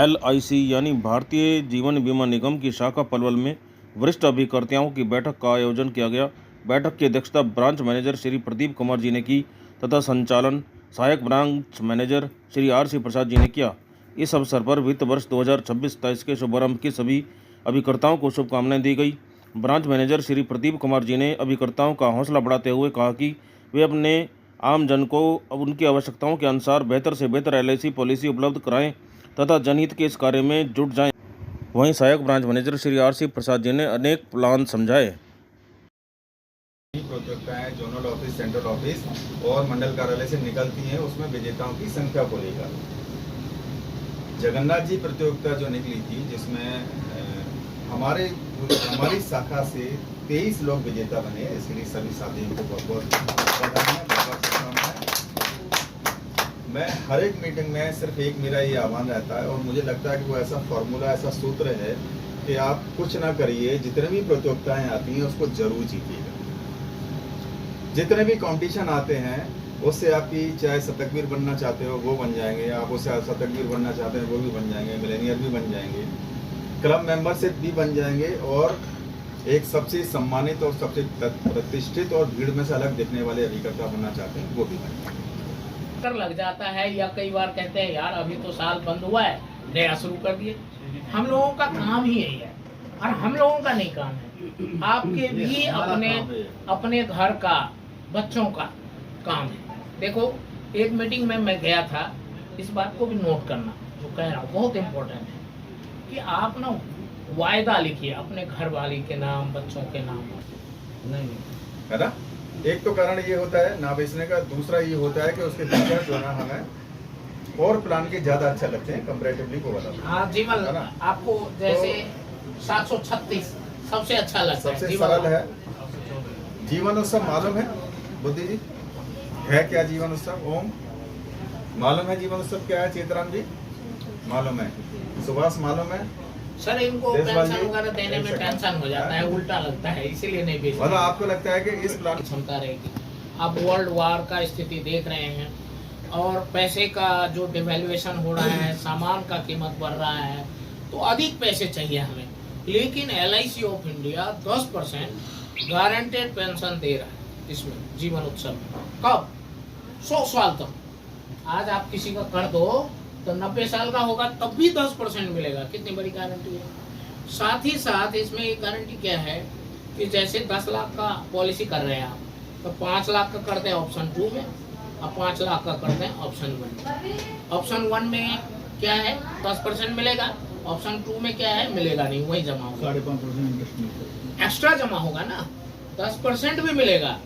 LIC यानी भारतीय जीवन बीमा निगम की शाखा पलवल में वरिष्ठ अभिकर्ताओं की बैठक का आयोजन किया गया। बैठक की अध्यक्षता ब्रांच मैनेजर श्री प्रदीप कुमार जी ने की तथा संचालन सहायक branch manager Shri RC Prasad ji ने किया। इस अवसर पर वित्त वर्ष 2026-27 के शुभारंभ की सभी अभिकर्ताओं को शुभकामनाएं दी गई। ब्रांच मैनेजर श्री प्रदीप कुमार जी ने अभिकर्ताओं का हौसला बढ़ाते हुए कहा कि वे अपने आम जन को उनकी आवश्यकताओं के अनुसार बेहतर से बेहतर LIC पॉलिसी उपलब्ध कराएं तथा जनहित के इस कार्य में जुट जाएं। वहीं सहायक branch manager Shri RC Prasad ji ने अनेक प्लान समझाए। प्रतियोगिताएं जोनल ऑफिस, सेंट्रल ऑफिस और मंडल कार्यालय से निकलती हैं, उसमें विजेताओं की संख्या को लेकर जगन्नाथ जी प्रतियोगिता जो निकली थी, जिसमें हमारी शाखा से 23 लोग विजेता बने। इसके लिए सभी साथियों को बहुत बहुत बधाई, बहुत शुभकामनाएं। मैं हर एक मीटिंग में सिर्फ एक मेरा ये आह्वान रहता है और मुझे लगता है कि वो ऐसा फॉर्मूला, ऐसा सूत्र है कि आप कुछ ना करिए, जितने भी प्रतियोगिताएं आती हैं उसको जरूर जीतिएगा। जितने भी कंपटीशन आते हैं उससे आपकी चाहे शतकवीर बनना चाहते हो वो बन जाएंगे, आप उससे शतकवीर बनना चाहते हैं वो भी बन जाएंगे, मिलेनियर भी बन जाएंगे, क्लब मेंबरशिप भी बन जाएंगे और एक सबसे सम्मानित और सबसे प्रतिष्ठित और भीड़ में से अलग दिखने वाले अभिकर्ता बनना चाहते हैं वो भी बन जाएंगे। लग जाता है या कई बार कहते हैं यार अभी तो साल बंद हुआ है, नया शुरू कर दिए। हम लोगों का काम ही यही है और हम लोगों का नहीं काम है, आपके भी अपने घर का, बच्चों का काम है। देखो, एक मीटिंग में मैं गया था, इस बात को भी नोट करना जो कह रहा हूँ बहुत इम्पोर्टेंट है कि आप ना वायदा लिखिए अपने घर वाले के नाम, बच्चों के नाम। नहीं है ना, एक तो कारण ये होता है ना बेचने का, दूसरा ये होता है कि उसके फीचर जो है हमें और प्लान के ज्यादा अच्छा लगते हैं कंपैरेटिवली को बता। हाँ जीवन आपको जैसे 736 सबसे अच्छा लगता है, सबसे सरल है। जीवन उत्सव मालूम है बुद्धि जी है क्या? जीवन उत्सव ओम मालूम है? जीवन उत्सव क्या है? चेतराम जी मालूम है? सुभाष मालूम है? सर इनको पेंशन वगैरह देने में टेंशन हो जाता है, उल्टा लगता है, इसीलिए नहीं बेचते। मतलब आपको लगता है कि इस प्लान की क्षमता रहेगी। अब वर्ल्ड वार का स्थिति देख रहे हैं और पैसे का जो डिवैल्यूएशन हो रहा है, सामान का कीमत बढ़ रहा है, तो अधिक पैसे चाहिए हमें। लेकिन LIC of India 10% guaranteed pension दे रहा है इसमें जीवन उत्सव में। कब? 100 साल तक। आज आप किसी का कर दो तो 90 साल का होगा तब भी 10% मिलेगा। कितनी बड़ी गारंटी है। साथ ही साथ इसमें एक गारंटी क्या है कि जैसे 10 लाख का पॉलिसी कर रहे हैं आप, तो 5 लाख का करते हैं ऑप्शन 2 में और 5 लाख का करते हैं ऑप्शन 1 में। ऑप्शन 1 में क्या है 10% मिलेगा, ऑप्शन 2 में क्या है मिलेगा नहीं, वही जमा होगा, 5.5% एक्स्ट्रा जमा होगा ना, 10% भी मिलेगा